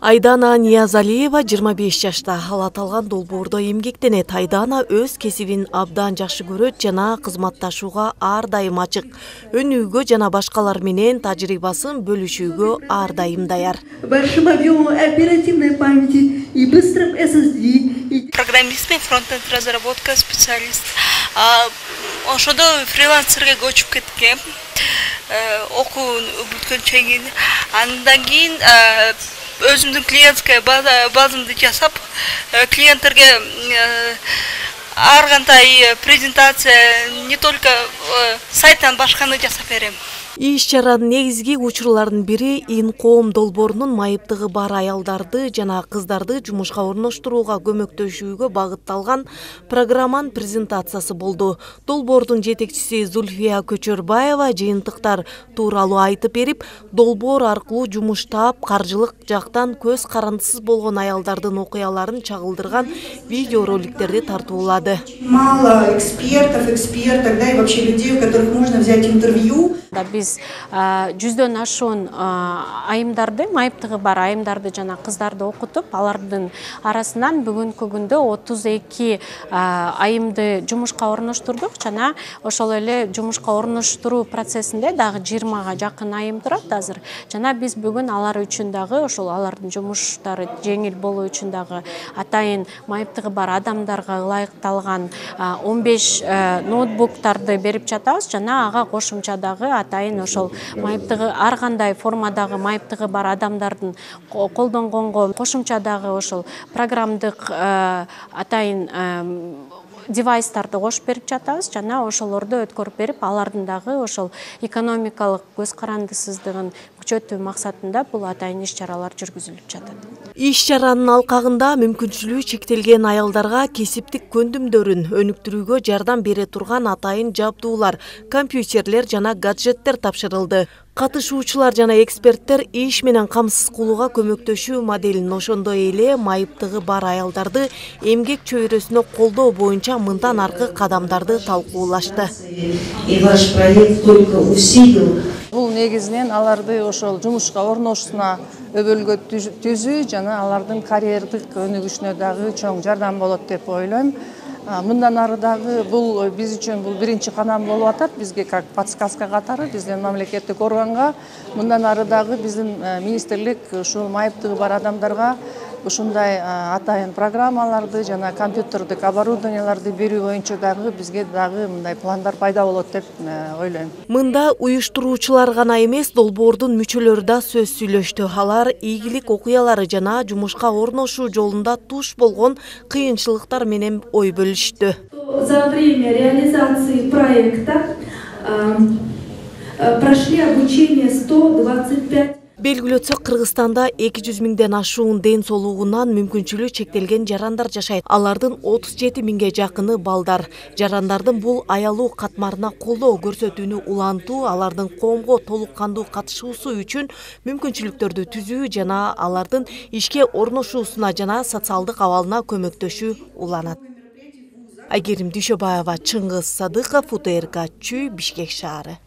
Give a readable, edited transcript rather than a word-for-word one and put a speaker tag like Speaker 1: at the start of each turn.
Speaker 1: Айдана Ниязалиева 25 жашта. Ал аталган долбоордо эмгектенет. Айдана өз кесибин абдан жакшы көрөт жана кызматташууга ар дайым ачык. Өнүгүүгө жана башкалар менен тажрыйбасын бөлүшүүгө ар дайым даяр.
Speaker 2: Большим объемом оперативной памяти и быстрым SSD.
Speaker 3: Программист, фронтенд разработка специалист. Ошодо фрилансерге көчүп кеткем. Окуу бүткөнчөн кийин андан кийин өзүмдүн клиентская базамды жасап, клиенттерге ар кандай презентация, не только сайттан башканы жасап берем.
Speaker 1: Иш-чаранын негизги учурларынын бири ин-коом долбоорунун майыптыгы бар аялдарды жана кыздарды жумушка орноштурууга көмөктөшүүгө багытталган программанын презентациясы болду. Долбоордун жетекчиси Зульфия Көчөрбаева жыйынтыктар тууралуу айтып берип, долбоор аркылуу жумуш таап, каржылык жактан көз карандысыз болгон аялдардын окуяларын чагылдырган видеороликтерди тартуулады.
Speaker 2: Мало экспертов, да и вообще людей, у которых можно взять интервью.
Speaker 4: Биз жүздөн ашуун айымдарды, майыптыгы бар айымдарды жана кыздарды окутуп, алардын арасынан бүгүнкү күндө 32 айымды жумушка орноштурдук жана ошол эле жумушка орноштуруу процессинде дагы 20га жакын айым турат азыр. Жана биз бүгүн алар үчүн дагы ошол алардын жумуштары жеңил болуу үчүн дагы атайын майыптыгы бар адамдарга ылайыкталган 15 ноутбуктарды берип жатабыз жана ага кошумча дагы атайын ошол майыптыгы ар кандай формадагы майыптыгы бар адамдардын колдонгонго кошумча дагы ошол программдык атайын девайстарды кошуп берип жатабыз жана ошолорду өткөрүп берип, алардын дагы ошол экономикалык көз карандысыздыгын күчөтүү максатында бул атайын иш-чаралар жүргүзүлүп жатат.
Speaker 1: Иш-чаранын алкагында мүмкүнчүлүгү чектелген аялдарга кесиптик көндүмдөрүн өнүктүрүүгө жардам бере турган атайын жабдуулар, компьютерлер жана гаджеттер тапшырылды. Катышуучулар жана эксперттер иш менен камсыз кылууга көмөктөшүү моделин, ошондой эле майыптыгы бар аялдарды эмгек чөйрөсүнө колдоо боюнча мындан аркы кадамдарды талкуулашты.
Speaker 5: Бул негизинен аларды ошол жумушка орношуусуна өбөлгө түзүү жана алардын карьердик өнүгүшүнө дагы чоң жардам болот деп ойлойм. Мындан ары дагы бул биз үчүн бул биринчи кадам болуп атат, бизге как подсказка катары биздин мамлекеттик органга. Мындан ары дагы биздин министрлик ушул майыптыгы бар адамдарга ушундай атайын программаларды жана компьютердик оборудованияларды берүү боюнча дагы бизге дагы мындай пландар пайда болот деп ойлойм.
Speaker 1: Мында уюштуруучулар гана эмес, долбоордун мүчөлөрү да сөз сүйлөштү. Алар ийгилик окуялары жана жумушка орношуу жолунда туш болгон кыйынчылыктар менен ой бөлүштү.
Speaker 6: За время реализации проекта прошли обучение 125.
Speaker 1: Белгилетсек, Кыргызстанда 200 миңден ашуун ден соолугунан мүмкүнчүлүгү чектелген жарандар жашайт. Алардын 37 миңге жакыны балдар. Жарандардын бул аялуу катмарына колдоо көрсөтүүнү улантуу, алардын коомго толук кандуу катышуусу үчүн мүмкүнчүлүктөрдү түзүү жана алардын ишке орношуусуна жана социалдык абалына көмөктөшүү уланат. Айгерим Дүйшөбаева, Чыңгыз Садыков, УТРК Чүй, Бишкек шаары.